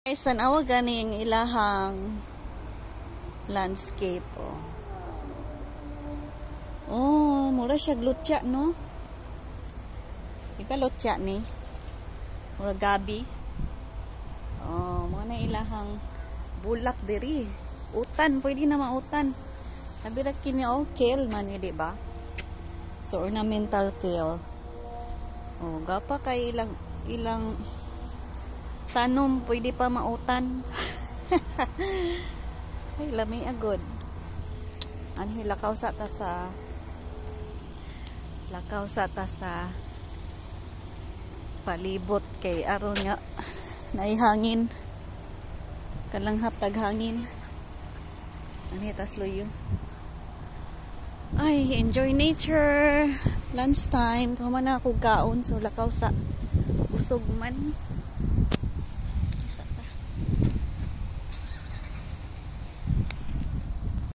Guys, tanawa gani ang ilahang landscape, oh. Oh, mura siya glutya, no? Ika lutya ni. Mura gabi. Oh, mga na ilahang bulak diri. Utan, pwede na mautan. Nabirak kini, oh, kale man, di ba? So, ornamental kale. Oh, gapa kay ilang tanom, pwede pa mautan. Ay, lami agod. Anhi, lakaw sa palibot kay aron nga naihangin. Kalanghap taghangin. Anhi, tas luyo. Ay, enjoy nature. Lunch time. Kung man ako gaon, so lakaw sa busog man.